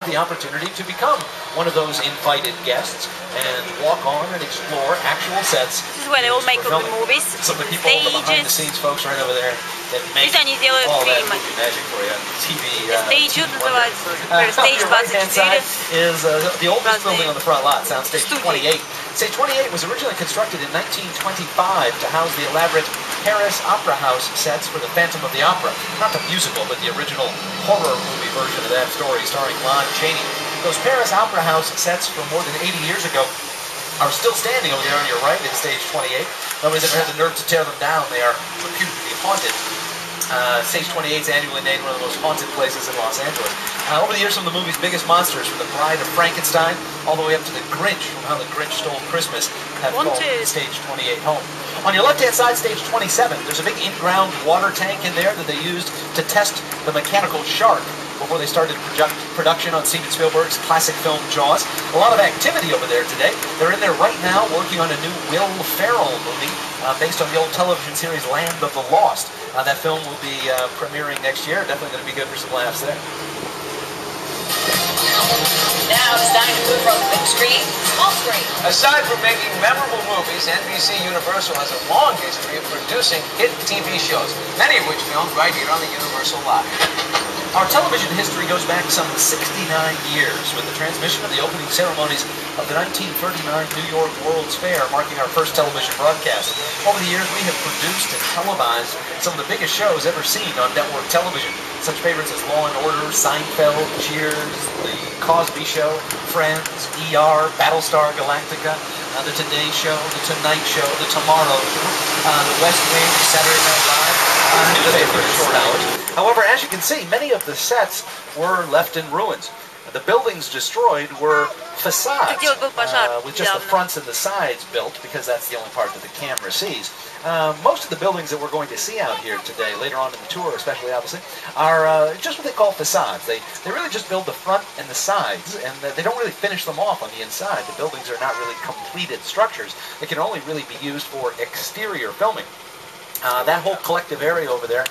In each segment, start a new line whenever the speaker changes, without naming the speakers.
the opportunity to become one of those invited guests and walk on and explore actual sets.
This is where they all make up the movies.
Some of the people, the behind-the-scenes folks right over there that make all that movie magic for you on TV.
Stage stage
right-hand side is the oldest building on the front lot, Soundstage 28. Stage 28 was originally constructed in 1925 to house the elaborate Paris Opera House sets for the Phantom of the Opera. Not the musical, but the original horror movie version of that story starring Lon Chaney. Those Paris Opera House sets from more than 80 years ago are still standing over there on your right at stage 28. Nobody's ever had the nerve to tear them down. They are reputed to be haunted. Stage 28 is annually named one of the most haunted places in Los Angeles. Over the years, some of the movie's biggest monsters, from the Bride of Frankenstein all the way up to the Grinch, from How the Grinch Stole Christmas, have called stage 28 home. On your left-hand side, stage 27, there's a big in-ground water tank in there that they used to test the mechanical shark before they started production on Steven Spielberg's classic film Jaws. A lot of activity over there today. They're in there right now working on a new Will Ferrell movie based on the old television series Land of the Lost. That film will be premiering next year. Definitely going to be good for some laughs there.
Now it's time to move from big screen to small screen.
Aside from making memorable movies, NBC Universal has a long history of producing hit TV shows, many of which filmed right here on the Universal lot.
Our television history goes back some 69 years with the transmission of the opening ceremonies of the 1939 New York World's Fair, marking our first television broadcast. Over the years, we have produced and televised some of the biggest shows ever seen on network television. Such favorites as Law & Order, Seinfeld, Cheers, The Cosby Show, Friends, ER, Battlestar Galactica, The Today Show, The Tonight Show, The Tomorrow Show, The West Wing, Saturday Night Live, short hours. However, as you can see, many of the sets were left in ruins. The buildings destroyed were facades, with just the fronts and the sides built, because that's the only part that the camera sees. Most of the buildings that we're going to see out here today, later on in the tour especially, obviously, are just what they call facades. They really just build the front and the sides, and they don't really finish them off on the inside. The buildings are not really completed structures. They can only really be used for exterior filming. That whole collective area over there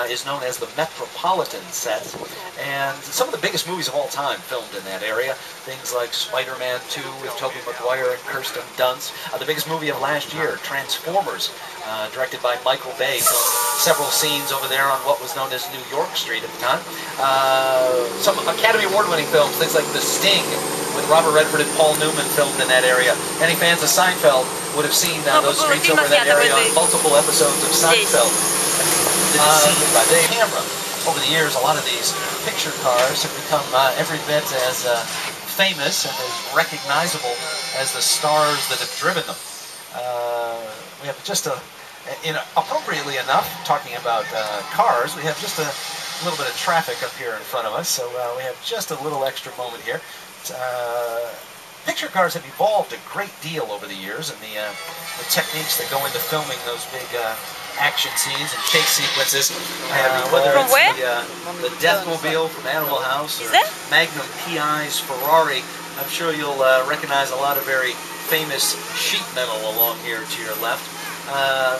is known as the Metropolitan Sets, and some of the biggest movies of all time filmed in that area. Things like Spider-Man 2 with Tobey Maguire and Kirsten Dunst. The biggest movie of last year, Transformers, directed by Michael Bay, filmed several scenes over there on what was known as New York Street at the time. Some Academy Award-winning films, things like The Sting, with Robert Redford and Paul Newman, filmed in that area. Any fans of Seinfeld would have seen those streets over that area on multiple episodes of Seinfeld. By the camera. Over the years, a lot of these picture cars have become every bit as famous and as recognizable as the stars that have driven them. We have just appropriately enough, talking about cars, we have just a little bit of traffic up here in front of us, so we have just a little extra moment here. Picture cars have evolved a great deal over the years, and the techniques that go into filming those big action scenes and chase sequences, whether it's the Deathmobile from Animal House or Magnum PI's Ferrari. I'm sure you'll recognize a lot of very famous sheet metal along here to your left.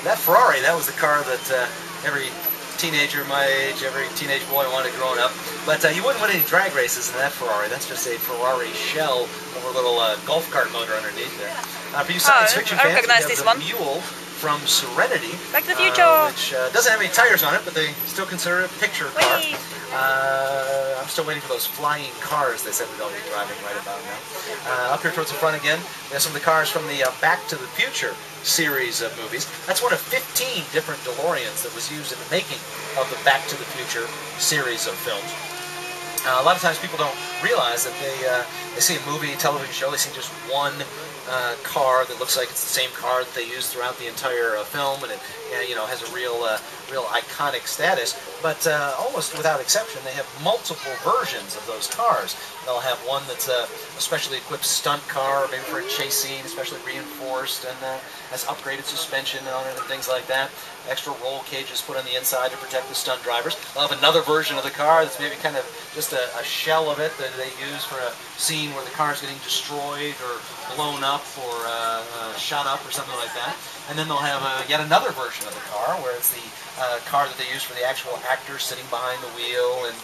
That Ferrari, that was the car that every teenager my age, every teenage boy wanted growing up. But you wouldn't win any drag races in that Ferrari. That's just a Ferrari shell with a little golf cart motor underneath there. For you science fiction fans, we have the Mule from Serenity,
Back to the Future,
which doesn't have any tires on it, but they still consider it a picture car. I'm still waiting for those flying cars they said we'd all be driving right about now. Up here towards the front again, we have some of the cars from the Back to the Future series of movies. That's one of 15 different DeLoreans that was used in the making of the Back to the Future series of films. A lot of times people don't realize that they see a movie, television show, they see just one car that looks like it's the same car that they use throughout the entire film, and it has a real iconic status. But almost without exception, they have multiple versions of those cars. They'll have one that's a specially equipped stunt car, maybe for a chase scene, especially reinforced, and has upgraded suspension on it and things like that. Extra roll cages put on the inside to protect the stunt drivers. They'll have another version of the car that's maybe kind of just a shell of it that they use for a scene where the car is getting destroyed or blown up or shot up or something like that. And then they'll have yet another version of the car where it's the car that they use for the actual actors sitting behind the wheel and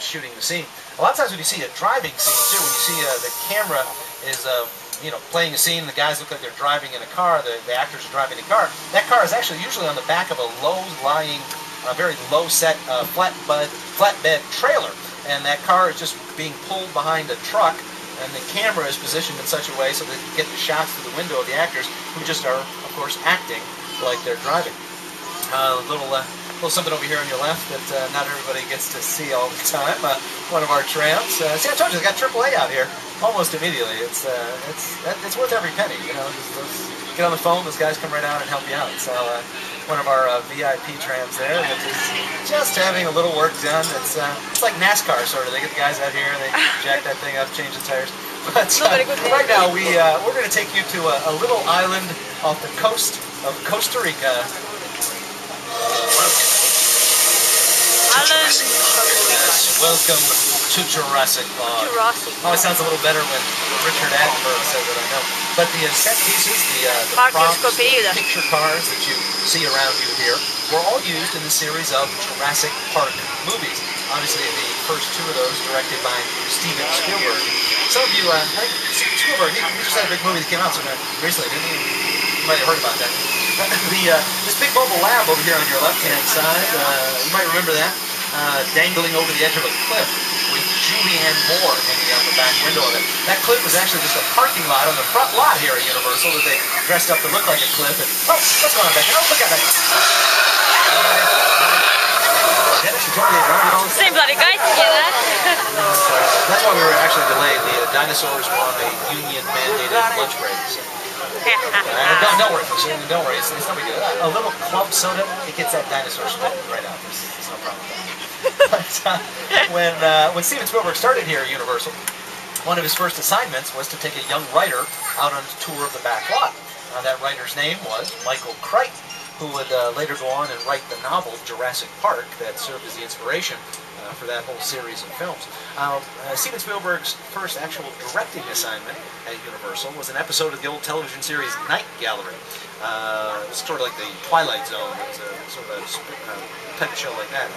shooting the scene. A lot of times when you see a driving scene too, when you see the camera is playing a scene, the guys look like they're driving in a car, the actors are driving a car. That car is actually usually on the back of a low-lying, very low-set flatbed trailer, and that car is just being pulled behind a truck, and the camera is positioned in such a way so that you get the shots through the window of the actors who just are, of course, acting like they're driving. A little something over here on your left that not everybody gets to see all the time. One of our trams. See, I told you, it's got AAA out here almost immediately. It's worth every penny. You know, just get on the phone. Those guys come right out and help you out. So one of our VIP trams there that is just having a little work done. It's like NASCAR sort of. They get the guys out here, they jack that thing up, change the tires. But right now we're going to take you to a little island off the coast of Costa Rica. Welcome to Jurassic Park. Oh, it sounds a little better when Richard Attenborough says it, I know. But the set pieces, the props, the picture cars that you see around you here, were all used in the series of Jurassic Park movies. Obviously, the first two of those directed by Steven Spielberg. Some of you, I think Spielberg, he just had a big movie that came out recently, didn't he? You might have heard about that. This big mobile lab over here on your left-hand side, you might remember that, dangling over the edge of a cliff with Julianne Moore hanging out the back window of it. That cliff was actually just a parking lot on the front lot here at Universal that they dressed up to look like a cliff. And, oh, what's going on back there? Oh, look at that.
Same bloody guys together.
That's why we were actually delayed. The dinosaurs were on a union-mandated lunch break. So. Don't worry, folks. Don't worry. It's not big deal. A little club soda, it gets that dinosaur spit right out. There's no problem with that. But when Steven Spielberg started here at Universal, one of his first assignments was to take a young writer out on a tour of the back lot. That writer's name was Michael Crichton, who would later go on and write the novel Jurassic Park that served as the inspiration for that whole series of films. Steven Spielberg's first actual directing assignment at Universal was an episode of the old television series Night Gallery. It was sort of like the Twilight Zone. It was sort of a type of show like that.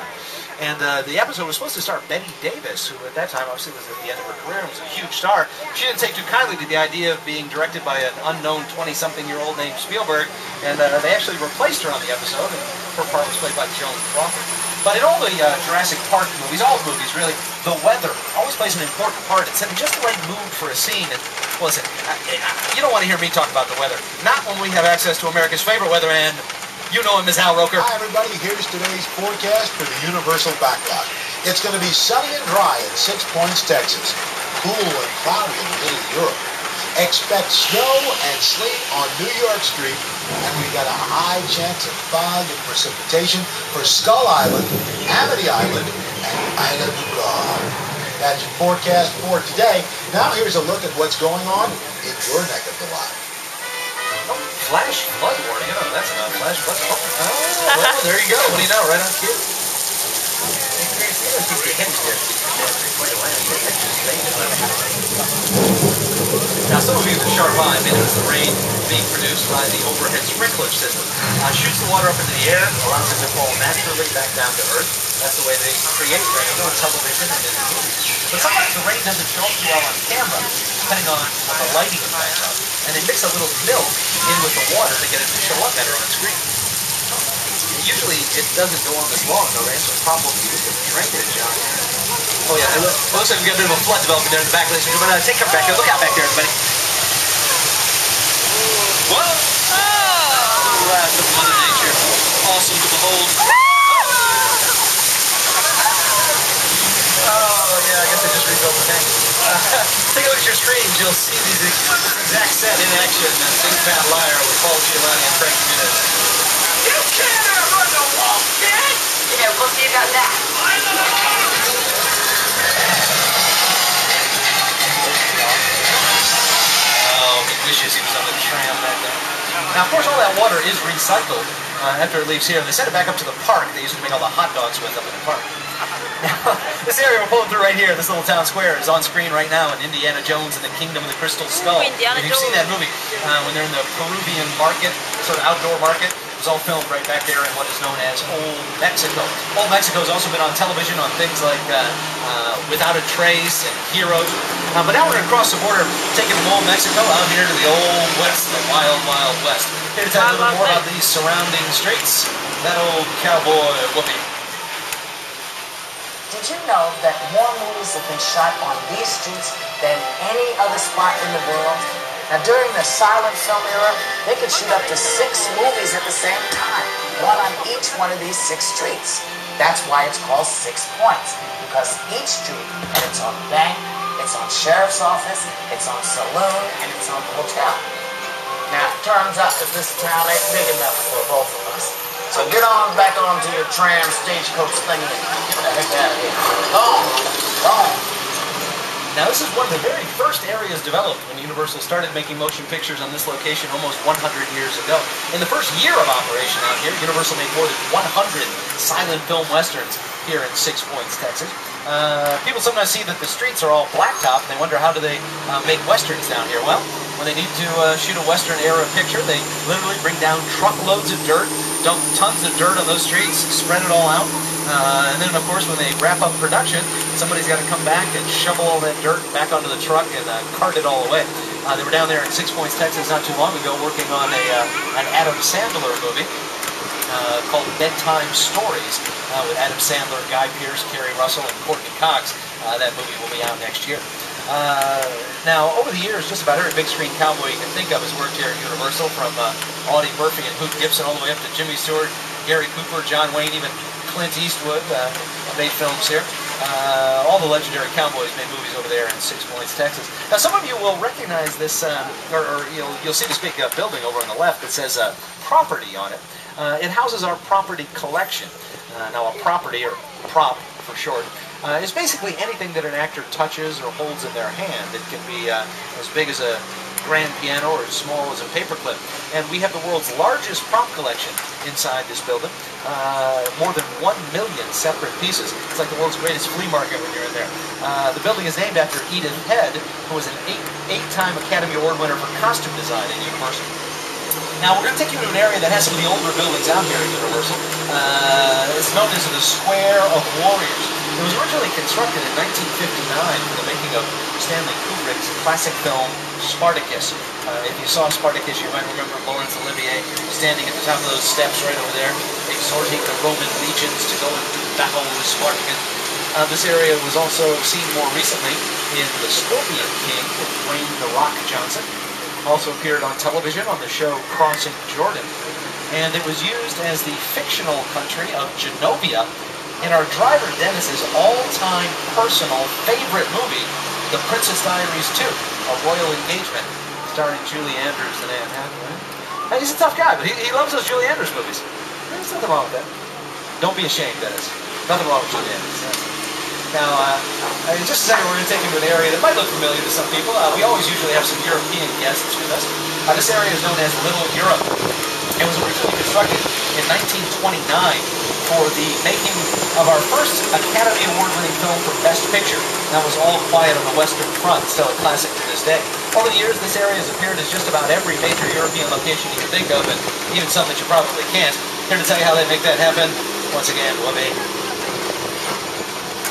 And the episode was supposed to star Bette Davis, who at that time obviously was at the end of her career and was a huge star. She didn't take too kindly to the idea of being directed by an unknown 20-something-year-old named Spielberg, and they actually replaced her on the episode, and her part was played by Joan Crawford. But in all the Jurassic Park movies, all the movies really, the weather always plays an important part in setting just the right mood for a scene. And listen, you don't want to hear me talk about the weather. Not when we have access to America's favorite weatherman. You know him as Al Roker.
Hi everybody, here's today's forecast for the Universal Backlot. It's going to be sunny and dry in 6 Points, Texas. Cool and cloudy in Little Europe. Expect snow and sleet on New York Street, and we got a high chance of fog and precipitation for Skull Island, Amity Island, and Isla Nublar. That's your forecast for today. Now here's a look at what's going on in your neck of the lot.
Oh, flash flood warning. Oh, that's not flash flood. Oh, well, there you go. What do you know? Right on cue. Now, some of you with a sharp eye may notice the rain being produced by the overhead sprinkler system. Shoots the water up into the air, allows it to fall naturally back down to earth. That's the way they create rain on television and in the movies. But sometimes the rain doesn't show up too well on camera, depending on the lighting is backed up. And they mix a little milk in with the water to get it to show up better on screen. Usually it doesn't go on this long, though. They have some problems with the drainage on here. Oh yeah, it looks like we got a bit of a flood development there in the back. Ladies and gentlemen, take care back here. Look out back there, everybody. Whoa! Oh! Wrath of Mother Nature. Awesome to behold. Oh yeah, I guess I just rebuilt the tank. Take a look at your screens. You'll see these exact set in action. Big Fat Liar with Paul Giamatti and Frank Muniz.
You can't run the wall, kid! Yeah, we'll see about that.
Oh, he wishes he was on the tram back there. Now, of course, all that water is recycled after it leaves here. They send it back up to the park. They used to make all the hot dogs with up in the park. Now, this area we're pulling through right here, this little town square, is on screen right now in Indiana Jones and the Kingdom of the Crystal Skull.
Indiana
If you've seen that movie, when they're in the Peruvian market, sort of outdoor market, was all filmed right back there in what is known as Old Mexico. Old Mexico has also been on television on things like Without a Trace and Heroes. But now we're going to cross the border, taking from Old Mexico out here to the Old West, the wild, wild West. Here to tell you a little more about these surrounding streets, that old cowboy whoopee.
Did you know that more movies have been shot on these streets than any other spot in the world? Now, during the silent film era, they could shoot up to 6 movies at the same time, one on each one of these 6 streets. That's why it's called 6 Points, because each street had its own bank, its own sheriff's office, its own saloon, and its own hotel. Now, it turns out that this town ain't big enough for both of us. So get on back onto your tram stagecoach thingy and get the heck out of here. Go on, go on.
Now, this is one of the very first areas developed when Universal started making motion pictures on this location almost 100 years ago. In the first year of operation out here, Universal made more than 100 silent film westerns here in 6 Points, Texas. People sometimes see that the streets are all blacktop, and they wonder how do they make westerns down here. Well, when they need to shoot a western era picture, they literally bring down truckloads of dirt, dump tons of dirt on those streets, spread it all out. And then, of course, when they wrap up production, somebody's got to come back and shovel all that dirt back onto the truck and cart it all away. They were down there in 6 Points, Texas not too long ago working on an Adam Sandler movie called Bedtime Stories with Adam Sandler, Guy Pearce, Kerry Russell, and Courtney Cox. That movie will be out next year. Now, over the years, just about every big screen cowboy you can think of has worked here at Universal, from Audie Murphy and Hoot Gibson all the way up to Jimmy Stewart, Gary Cooper, John Wayne, even Clint Eastwood made films here. All the legendary cowboys made movies over there in 6 Points, Texas. Now, some of you will recognize this, or you'll see this big building over on the left that says property on it. It houses our property collection. Now, a property, or prop for short, is basically anything that an actor touches or holds in their hand. It can be as big as a grand piano or as small as a paperclip. And we have the world's largest prop collection inside this building. More than 1 million separate pieces. It's like the world's greatest flea market when you're in there. The building is named after Edith Head, who was an eight-time Academy Award winner for costume design at Universal. Now, we're going to take you to an area that has some of the older buildings out here at Universal. It's known as the Square of Warriors. It was originally constructed in 1959 for the making of Stanley Kubrick's classic film Spartacus. If you saw Spartacus, you might remember Laurence Olivier standing at the top of those steps right over there, exhorting the Roman legions to go and do battle with Spartacus. This area was also seen more recently in The Scorpion King with Dwayne "The Rock" Johnson. Also appeared on television on the show Crossing Jordan. And it was used as the fictional country of Genovia in our driver Dennis's all-time personal favorite movie, The Princess Diaries 2, A Royal Engagement, starring Julie Andrews and Anne Hathaway. He's a tough guy, but he loves those Julie Andrews movies. There's nothing wrong with that. Don't be ashamed, Dennis. Nothing wrong with Julie Andrews. Now, in just a second, we're going to take you to an area that might look familiar to some people. We always usually have some European guests with us. This area is known as Little Europe. It was originally constructed in 1929 for the making of our first Academy Award-winning film for Best Picture. That was All Quiet on the Western Front, still a classic to this day. Over the years, this area has appeared as just about every major European location you can think of, and even some that you probably can't. Here to tell you how they make that happen, once again, Whoopi.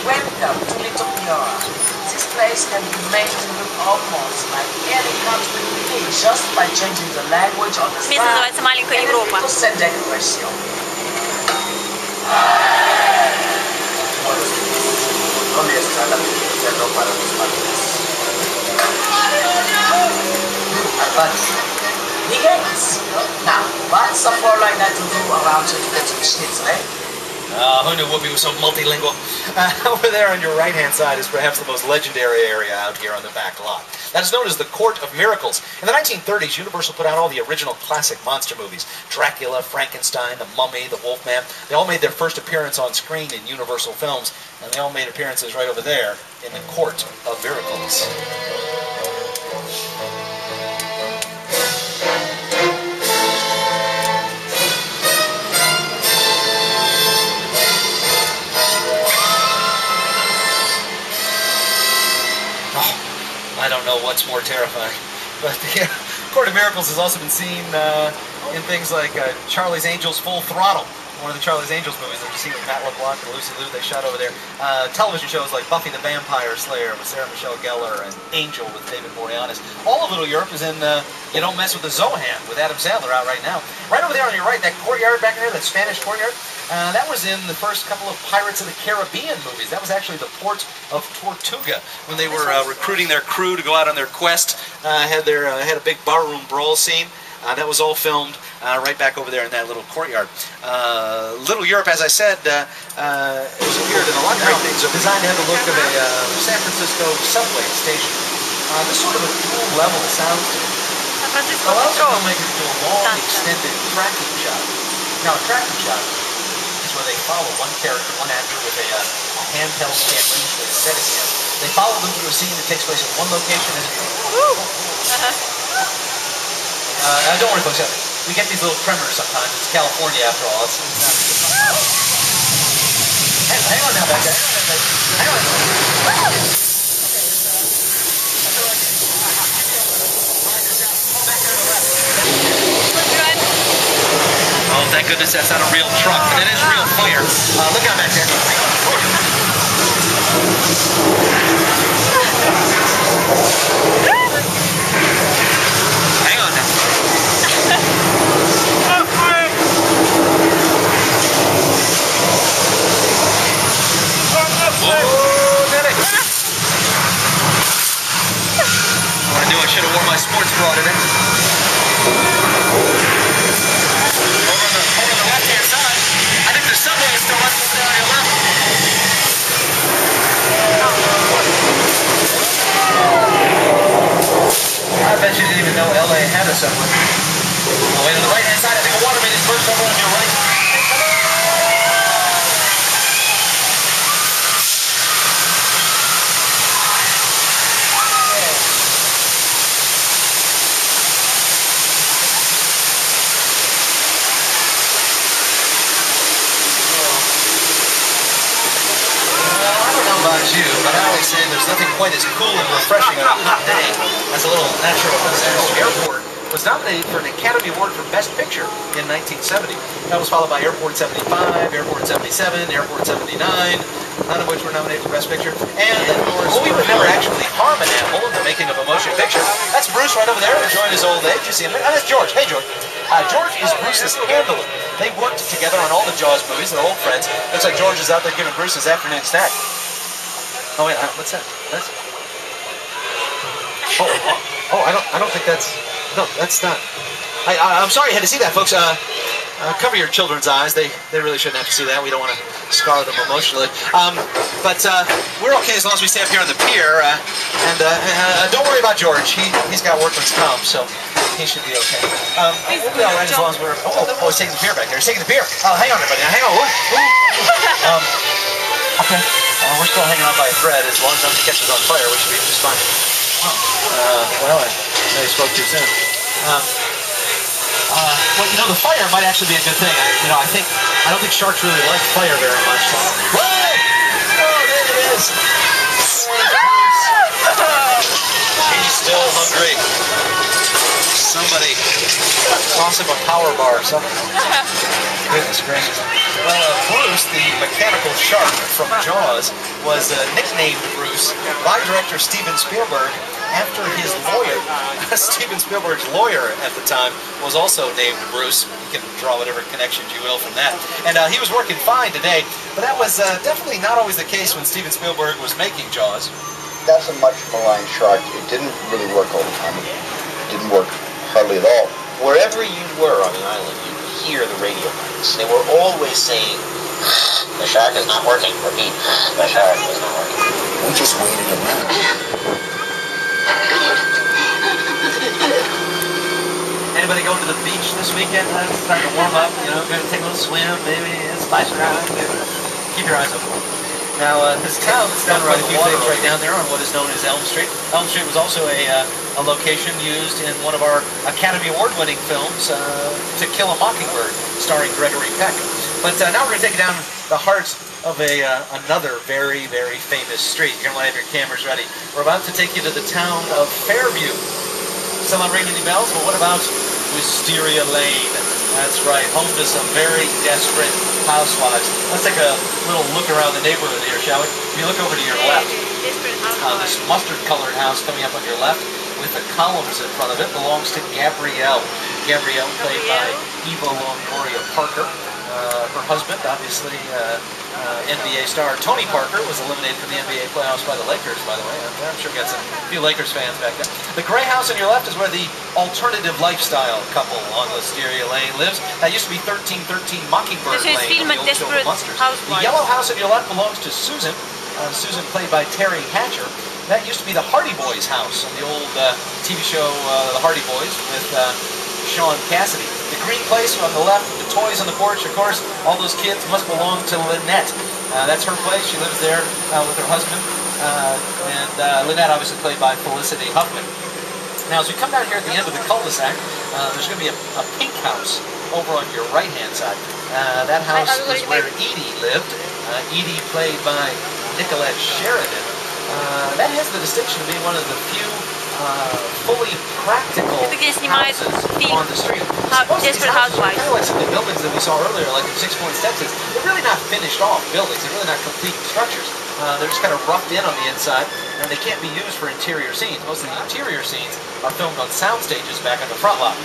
Welcome to Little Europe. This place can be made to look almost like any country within just by changing the language on the
Место называется Маленькая Европа.
decoration. Begins. Now, what's a floor like that to do around to the schnitzel, eh?
Who knew Whoopi was so multilingual? Over there on your right-hand side is perhaps the most legendary area out here on the back lot. That is known as the Court of Miracles. In the 1930s, Universal put out all the original classic monster movies. Dracula, Frankenstein, The Mummy, The Wolfman. They all made their first appearance on screen in Universal films, and they all made appearances right over there in the Court of Miracles. I don't know what's more terrifying, but the Court of Miracles has also been seen in things like Charlie's Angels Full Throttle, one of the Charlie's Angels movies that you see with Matt LeBlanc and Lucy Liu they shot over there. Television shows like Buffy the Vampire Slayer with Sarah Michelle Gellar and Angel with David Boreanaz. All of Little Europe is in You Don't Mess with the Zohan with Adam Sandler out right now. Right over there on your right, that courtyard back there, that Spanish courtyard, that was in the first couple of Pirates of the Caribbean movies. That was actually the port of Tortuga when they were recruiting their crew to go out on their quest. Had a big barroom brawl scene. That was all filmed right back over there in that little courtyard. Little Europe, as I said, has appeared in a lot of great things. Designed to have the look of a San Francisco subway station. This sort of a cool level of sound allows the filmmakers to do a long, extended tracking shot. Now, a tracking shot is where they follow one character, one actor, with a handheld camera, usually a Steadicam. They follow them through a scene that takes place in one location and don't worry, folks. We get these little tremors sometimes. It's California, after all. Hang on now, back there. Hang on. Oh, thank goodness that's not a real truck, but it is real fire. Look out back there. Hang on now. I knew I should have worn my sports bra today. Over on the left-hand side, I think the subway is still up on your left. I bet you didn't even know LA had a subway. Oh, wait, on the right-hand side, I think a water main is burst over on your right. You, but I always say there's nothing quite as cool and refreshing on a hot day as a little natural disaster. Airport was nominated for an Academy Award for Best Picture in 1970. That was followed by Airport 75, Airport 77, Airport 79, none of which were nominated for Best Picture. And of course, we would never actually harm an animal in the making of a motion picture. That's Bruce right over there enjoying his old age. You see him? And that's George. Hey, George. George is Bruce's handler. They worked together on all the Jaws movies. They're old friends. Looks like George is out there giving Bruce his afternoon snack. Oh wait, what's that? That's... Oh, I don't think that's... No, that's not... I'm sorry you had to see that, folks. Cover your children's eyes. They really shouldn't have to see that. We don't want to scar them emotionally. But we're okay as long as we stay up here on the pier. And don't worry about George. He's got workman's comp, so he should be okay. We'll be all right as long as we're... Oh, he's taking the pier back there. He's taking the pier. Hang on, everybody. Hang on. Okay. We're still hanging on by a thread. As long as nothing catches on fire, we should be just fine. Well, I maybe spoke too soon. Well, you know, the fire might actually be a good thing. I don't think sharks really like fire very much. So. Whoa! Oh, there it is. He's still hungry. Somebody toss him a power bar or something. Goodness gracious. Well, Bruce, the mechanical shark from Jaws, was nicknamed Bruce by director Steven Spielberg after his lawyer. Steven Spielberg's lawyer at the time was also named Bruce. You can draw whatever connections you will from that. And he was working fine today, but that was definitely not always the case when Steven Spielberg was making Jaws.
That's a much maligned shark. It didn't really work all the time. It didn't work hardly at all.
Wherever you were on the island, you could hear the radio lines. They were always saying, "The shark is not working." Repeat, "The shark is not working."
We just waited around.
Anybody going to the beach this weekend? It's starting to warm up, you know, going to take a little swim, maybe splash around. Keep your eyes open. Now, this town that's done quite a few things right down there on what is known as Elm Street. Elm Street was also a location used in one of our Academy Award-winning films, To Kill a Mockingbird, starring Gregory Peck. But now we're going to take you down the heart of another very, very famous street. You're going to want to have your cameras ready. We're about to take you to the town of Fairview. Still not ringing any bells, but what about Wisteria Lane. That's right, home to some very desperate housewives. Let's take a little look around the neighborhood here, shall we? If you look over to your left, this mustard-colored house coming up on your left with the columns in front of it belongs to Gabrielle. Gabrielle, played by Eva Longoria Parker. Her husband, obviously, NBA star Tony Parker, was eliminated from the NBA playoffs by the Lakers, by the way. I'm sure we got a few Lakers fans back there. The gray house on your left is where the alternative lifestyle couple on Wisteria Lane lives. That used to be 1313 Mockingbird Lane. The yellow house on your left belongs to Susan. Susan, played by Terry Hatcher. That used to be the Hardy Boys house on the old TV show The Hardy Boys with Sean Cassidy. The green place on the left, the toys on the porch, of course, all those kids must belong to Lynette. That's her place. She lives there with her husband. Lynette, obviously played by Felicity Huffman. Now, as we come down here at the end of the cul-de-sac, there's going to be a pink house over on your right-hand side. That house is where Edie lived. Edie, played by Nicolette Sheridan. That has the distinction of being one of the few fully practical houses on the street. Most of these houses are kind of like some of the buildings that we saw earlier, like the 6 Point Steps. They're really not finished off buildings. They're really not complete structures. They're just kind of roughed in on the inside, and they can't be used for interior scenes. Most of the interior scenes are filmed on sound stages back on the front lot.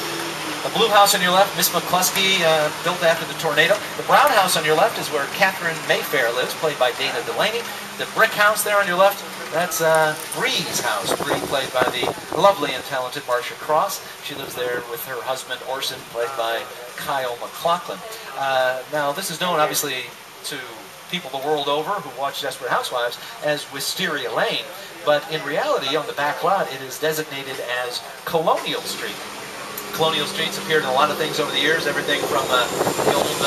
The blue house on your left, Miss McCluskey, built after the tornado. The brown house on your left is where Catherine Mayfair lives, played by Dana Delaney. The brick house there on your left, that's Bree's house. Bree, played by the lovely and talented Marcia Cross. She lives there with her husband, Orson, played by Kyle MacLachlan. Now, this is known, obviously, to people the world over who watch Desperate Housewives as Wisteria Lane, but in reality, on the back lot, it is designated as Colonial Street. Colonial Street's appeared in a lot of things over the years, everything from the old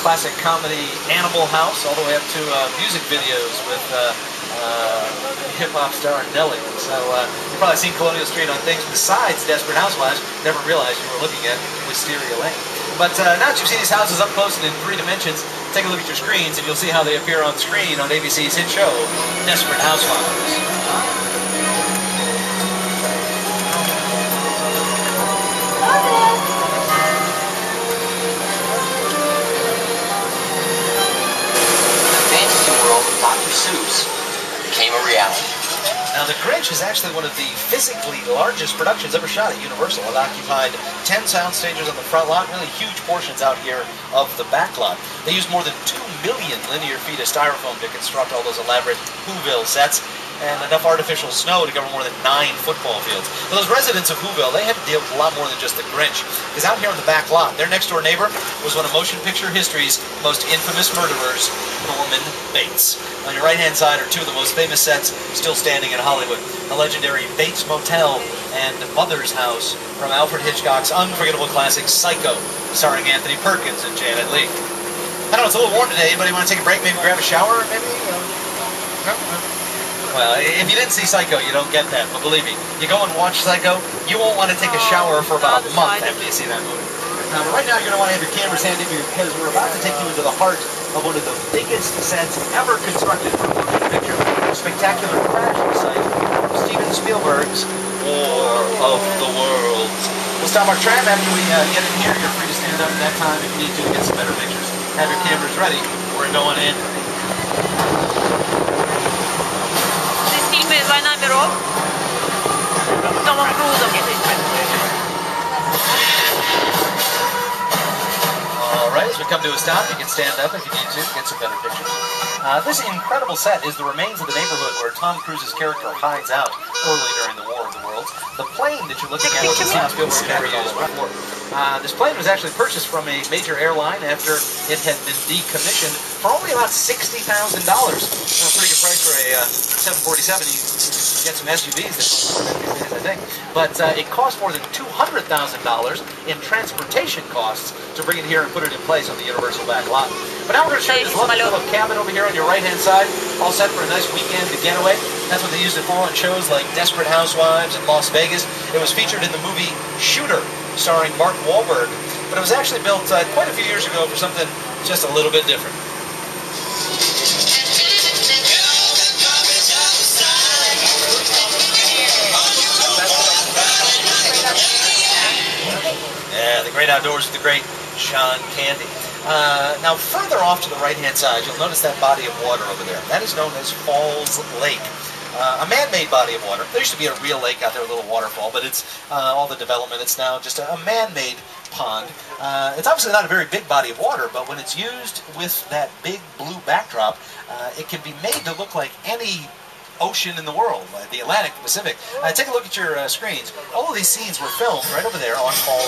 classic comedy Animal House all the way up to music videos with hip-hop star Nelly. So you've probably seen Colonial Street on things besides Desperate Housewives, never realized you were looking at Wisteria Lane. But now that you've seen these houses up close and in 3 dimensions, take a look at your screens and you'll see how they appear on screen on ABC's hit show, Desperate Housewives.
Dr. Seuss became a reality.
Now, The Grinch is actually one of the physically largest productions ever shot at Universal. It occupied 10 sound stages on the front lot, really huge portions out here of the back lot. They used more than 2 million linear feet of styrofoam to construct all those elaborate Whoville sets, and enough artificial snow to cover more than 9 football fields. But those residents of Whoville, they had to deal with a lot more than just the Grinch. Because out here on the back lot, their next door neighbor was one of motion picture history's most infamous murderers, Norman Bates. On your right-hand side are 2 of the most famous sets still standing in Hollywood. The legendary Bates Motel and Mother's House from Alfred Hitchcock's unforgettable classic Psycho, starring Anthony Perkins and Janet Leigh. I know it's a little warm today. Anybody want to take a break, maybe grab a shower, maybe? No? Well, if you didn't see Psycho, you don't get that. But believe me, you go and watch Psycho, you won't want to take a shower for about a month after you see that movie. Now, right now, you're going to want to have your cameras handy because we're about to take you into the heart of one of the biggest sets ever constructed for a motion picture. A spectacular crash site, Steven Spielberg's War of the Worlds. We'll stop our tram after we get in here. You're free to stand up at that time if you need to get some better pictures. Have your cameras ready. We're going in.
Война миров. Томом Крузом.
Alright, as we come to a stop, you can stand up if you need to, get some better pictures. This incredible set is the remains of the neighborhood where Tom Cruise's character hides out early during the War of the Worlds. The plane that you're looking at was a Steven Spielberg never used before. This plane was actually purchased from a major airline after it had been decommissioned for only about $60,000. A pretty good price for a 747. You get some SUVs that cost more than these days, I think. But it cost more than $200,000 in transportation costs to bring it here and put it in place on the Universal back lot. But now we're going to show you this lovely little cabin over here on your right-hand side, all set for a nice weekend getaway. That's what they used it for on shows like Desperate Housewives and Las Vegas. It was featured in the movie Shooter, starring Mark Wahlberg. But it was actually built quite a few years ago for something just a little bit different. Great Outdoors with the great Sean Candy. Now, further off to the right-hand side, you'll notice that body of water over there. That is known as Falls Lake. A man-made body of water. There used to be a real lake out there, a little waterfall, but it's all the development. It's now just a man-made pond. It's obviously not a very big body of water, but when it's used with that big blue backdrop, it can be made to look like any ocean in the world, the Atlantic, the Pacific. Take a look at your screens. All of these scenes were filmed right over there on Falls